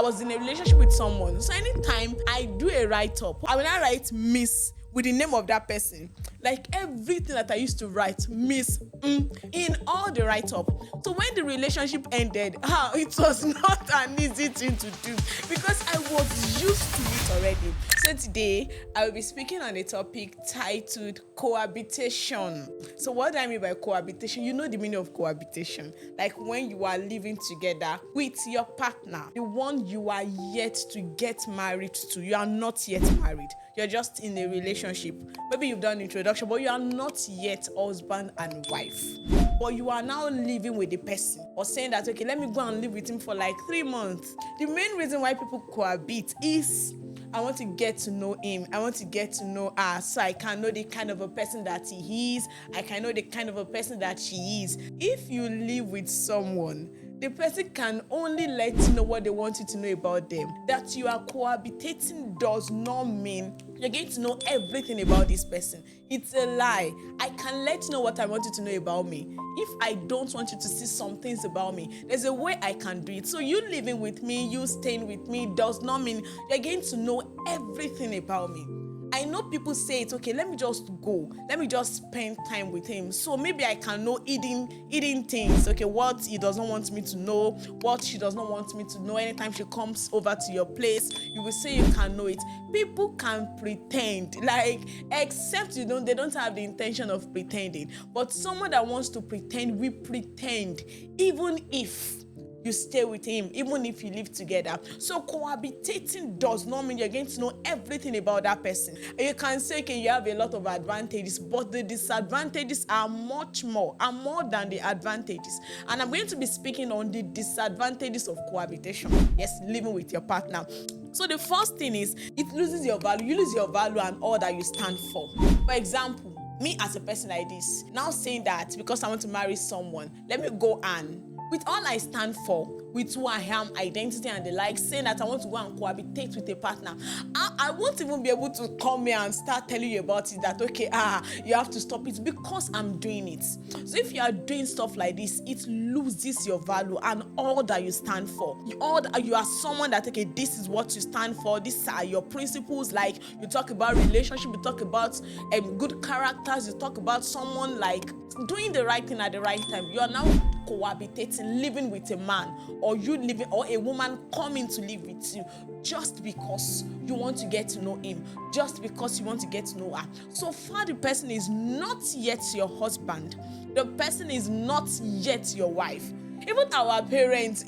I was in a relationship with someone. So anytime I do a write-up, I will not write Miss with the name of that person. Like everything that I used to write, Miss in all the write-up. So when the relationship ended, it was not an easy thing to do because I was used to it already. So today, I will be speaking on a topic titled cohabitation. So what do I mean by cohabitation? You know the meaning of cohabitation. Like when you are living together with your partner, the one you are yet to get married to. You are not yet married. You're just in a relationship. Maybe you've done introduction, but you are not yet husband and wife. But you are now living with the person or saying that, okay, let me go and live with him for like 3 months. The main reason why people cohabit is I want to get to know him. I want to get to know her so I can know the kind of a person that he is. I can know the kind of a person that she is. If you live with someone, the person can only let you know what they want you to know about them. That you are cohabitating does not mean you're going to know everything about this person. It's a lie. I can let you know what I want you to know about me. If I don't want you to see some things about me, there's a way I can do it. So you living with me, you staying with me does not mean you're going to know everything about me. I know people say it's okay, let me just go. Let me just spend time with him. So maybe I can know hidden things. Okay, what he doesn't want me to know, what she does not want me to know. Anytime she comes over to your place, you will say you can know it. People can pretend, like, except they don't have the intention of pretending. But someone that wants to pretend, we pretend, even if you stay with him, even if you live together. So cohabitating does not mean you're going to know everything about that person. You can say, okay, you have a lot of advantages, but the disadvantages are more than the advantages. And I'm going to be speaking on the disadvantages of cohabitation. Yes, living with your partner. So the first thing is, it loses your value. You lose your value and all that you stand for. For example, me as a person like this, now saying that because I want to marry someone, let me go and with all I stand for, with who I am, identity and the like, saying that I want to go and cohabitate with a partner, I won't even be able to come here and start telling you about it that, okay, you have to stop it because I'm doing it. So if you are doing stuff like this, it loses your value and all that you stand for. You are someone that, okay, this is what you stand for, these are your principles. Like you talk about relationship, you talk about good characters, you talk about someone like doing the right thing at the right time. You are now cohabitating, living with a man, or a woman coming to live with you just because you want to get to know him, just because you want to get to know her. So far, the person is not yet your husband. The person is not yet your wife. Even our parents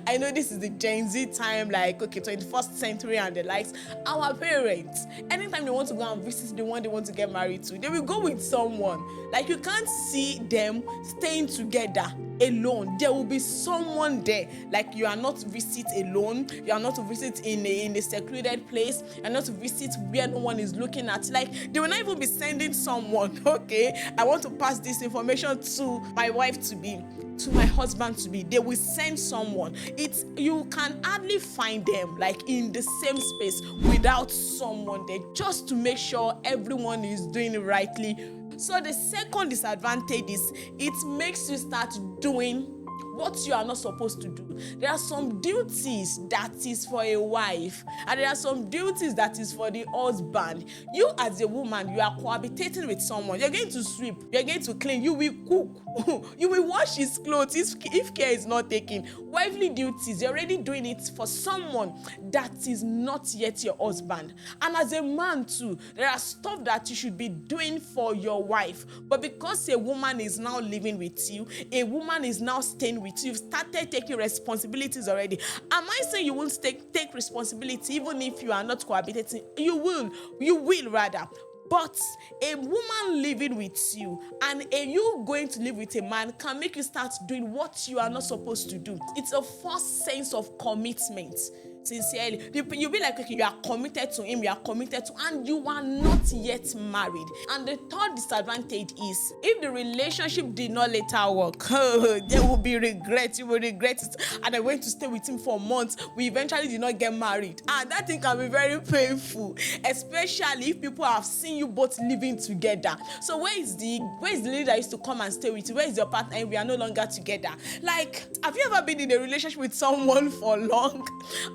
I know this is the Gen Z time, like, okay, 21st century and the likes. Our parents, anytime they want to go and visit the one they want to get married to, they will go with someone. Like, you can't see them staying together alone. There will be someone there. Like, you are not to visit alone. You are not to visit in a secluded place. You are not to visit where no one is looking at. Like, they will not even be sending someone, okay, I want to pass this information to my wife to be, to my husband to be. They will send someone. You can hardly find them like in the same space without someone there, just to make sure everyone is doing it rightly. So the second disadvantage is it makes you start doing what you are not supposed to do. There are some duties that is for a wife, and there are some duties that is for the husband. You as a woman, you are cohabitating with someone. You're going to sweep, you're going to clean, you will cook, you will wash his clothes if care is not taken. Wifely duties, you're already doing it for someone that is not yet your husband. And as a man too, there are stuff that you should be doing for your wife. But because a woman is now living with you, a woman is now staying with you, you've started taking responsibilities already. Am I saying you won't take responsibility even if you are not cohabitating? You will rather. But a woman living with you and you going to live with a man can make you start doing what you are not supposed to do. It's a false sense of commitment. sincerely. You'll be like, okay, you are committed to him, you are committed to, and you are not yet married. And the third disadvantage is, if the relationship did not later work, there will be regret. You will regret it. And I went to stay with him for months. We eventually did not get married. And that thing can be very painful, especially if people have seen you both living together. So where is the lady that used to come and stay with you? Where is your partner and we are no longer together? Like, have you ever been in a relationship with someone for long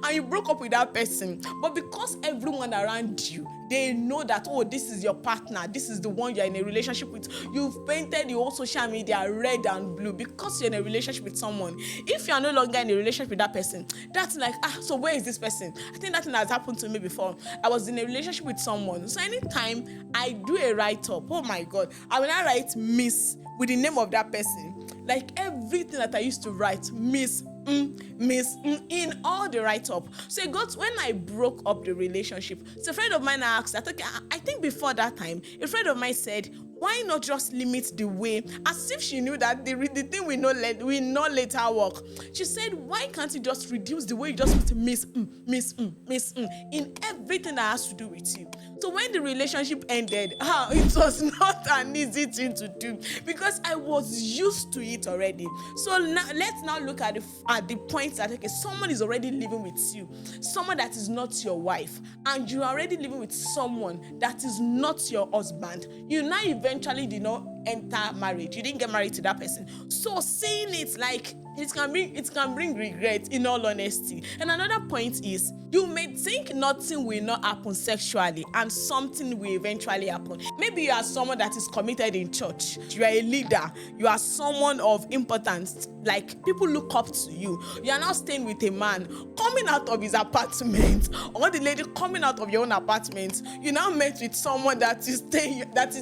and you broke up with that person, but because everyone around you, they know that, oh, this is your partner, this is the one you're in a relationship with, you've painted the whole social media red and blue because you're in a relationship with someone. If you're no longer in a relationship with that person, that's like, so where is this person? I think that thing has happened to me before. I was in a relationship with someone, so anytime I do a write-up, oh my God, I will not write Miss with the name of that person. Like everything that I used to write, Miss in all the write-up. So it got, when I broke up the relationship, so a friend of mine asked that, okay, I think before that time, a friend of mine said, why not just limit the way, as if she knew that the thing will not later work. She said, why can't you just reduce the way you just put miss in everything that has to do with you? So when the relationship ended, it was not an easy thing to do because I was used to it already. So now, let's now look at the point that, okay, someone is already living with you, someone that is not your wife, and you're already living with someone that is not your husband. You now eventually did not enter marriage. You didn't get married to that person. So saying it, like, it can bring regret, in all honesty. And another point is, you may think nothing will not happen sexually and something will eventually happen. Maybe you are someone that is committed in church. You are a leader. You are someone of importance. Like, people look up to you. You are now staying with a man coming out of his apartment, or the lady coming out of your own apartment. You now met with someone that is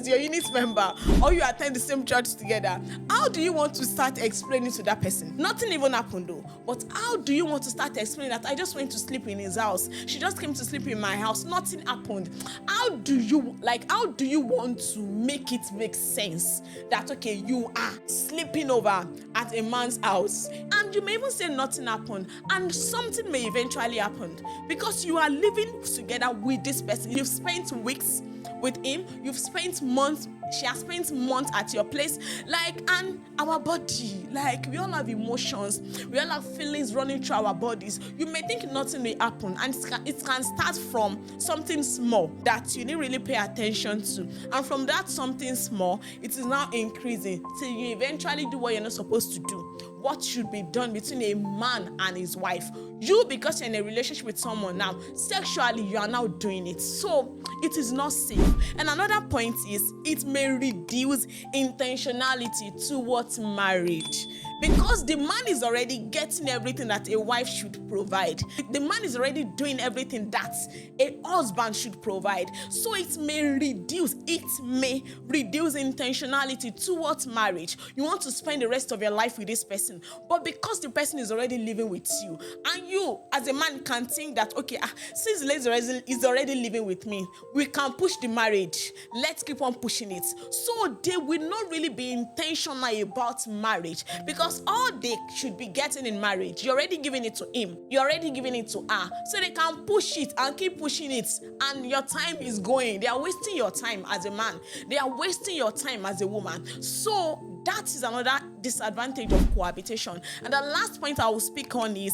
your unit member, or you attend the same church together. How do you want to start explaining to that person? Nothing even happened though. But how do you want to start explaining that I just went to sleep in his house? She just came to sleep in my house. Nothing happened. How do you want to make it make sense that, okay, you are sleeping over at a man's house, and you may even say nothing happened, and something may eventually happen because you are living together with this person. You've spent weeks with him, you've spent months, she has spent months at your place, like, and our body, like, we all have emotions, we all have feelings running through our bodies. You may think nothing will happen, and it can start from something small that you didn't really pay attention to, and from that something small, it is now increasing till you eventually do what you're not supposed to do. What should be done between a man and his wife. You, because you're in a relationship with someone now, sexually, you are now doing it. So it is not safe. And another point is, it may reduce intentionality towards marriage. Because the man is already getting everything that a wife should provide. The man is already doing everything that a husband should provide. So it may reduce intentionality towards marriage. You want to spend the rest of your life with this person, but because the person is already living with you, and you as a man can think that, okay, since the lady is already living with me, we can push the marriage. Let's keep on pushing it. So they will not really be intentional about marriage, because all they should be getting in marriage, you're already giving it to him, you're already giving it to her, so they can push it and keep pushing it, and your time is going. They are wasting your time as a man, they are wasting your time as a woman. So that is another disadvantage of cohabitation. And the last point I will speak on is,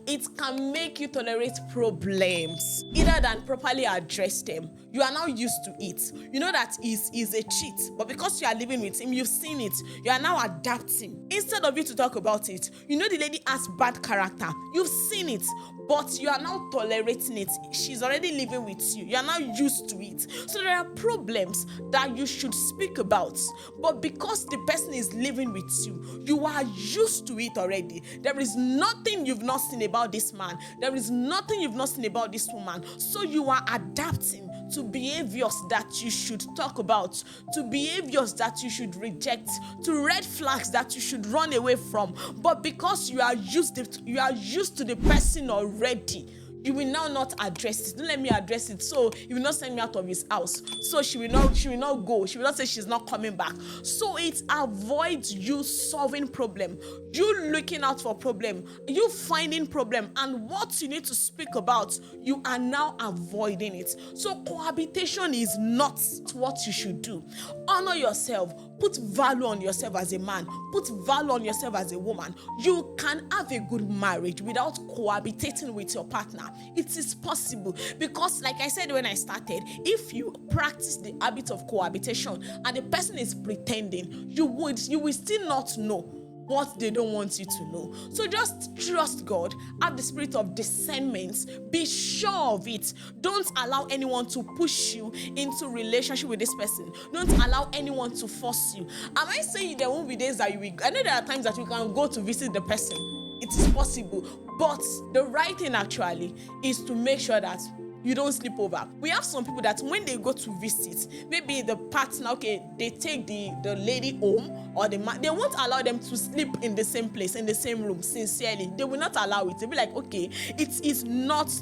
it can make you tolerate problems either than properly address them. You are now used to it. You know that is a cheat, but because you are living with him, you've seen it. You are now adapting. Instead of you to talk about it, you know the lady has bad character. You've seen it, but you are now tolerating it. She's already living with you. You are now used to it. So there are problems that you should speak about, but because the person is living with you, you are used to it already. There is nothing you've not seen about this man. There is nothing you've not seen about this woman. So you are adapting to behaviors that you should talk about, to behaviors that you should reject, to red flags that you should run away from. But because you are used to the person already, You will now not address it. Don't let me address it. So he will not send me out of his house. So she will not go. She will not say she's not coming back. So it avoids you solving problem, you looking out for problem, you finding problem, and what you need to speak about, you are now avoiding it. So cohabitation is not what you should do. Honor yourself. Put value on yourself as a man. Put value on yourself as a woman. You can have a good marriage without cohabitating with your partner. It is possible, because like I said when I started, if you practice the habit of cohabitation and the person is pretending, you will still not know what they don't want you to know. So just trust God, have the spirit of discernment, be sure of it. Don't allow anyone to push you into relationship with this person. Don't allow anyone to force you. Am I saying there won't be days that you will? I know there are times that you can go to visit the person. It is possible, but the right thing actually is to make sure that you don't sleep over. We have some people that when they go to visit, maybe the partner, they take the lady home or the man, they won't allow them to sleep in the same place, in the same room, sincerely. They will not allow it. They'll be like, it is not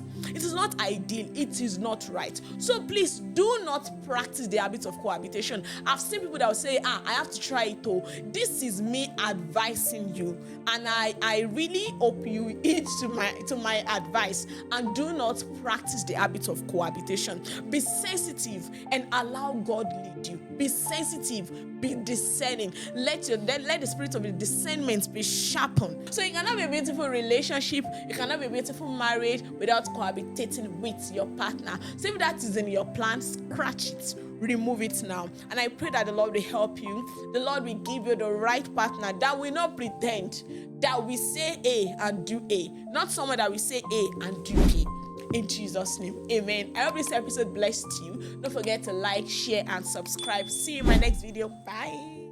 ideal. It is not right. So please do not practice the habit of cohabitation. I've seen people that will say, I have to try it. This is me advising you. And I really hope you heed to my advice and do not practice the habit of cohabitation. Be sensitive and allow God lead you. Be sensitive, be discerning. Let the spirit of the discernment be sharpened. So you can have a beautiful relationship, you can have a beautiful marriage without cohabitating with your partner. So if that is in your plan, scratch it. Remove it now. And I pray that the Lord will help you. The Lord will give you the right partner that will not pretend, that will say A and do A. Not someone that will say A and do B. In Jesus' name, amen. I hope this episode blessed you. Don't forget to like, share, and subscribe. See you in my next video. Bye.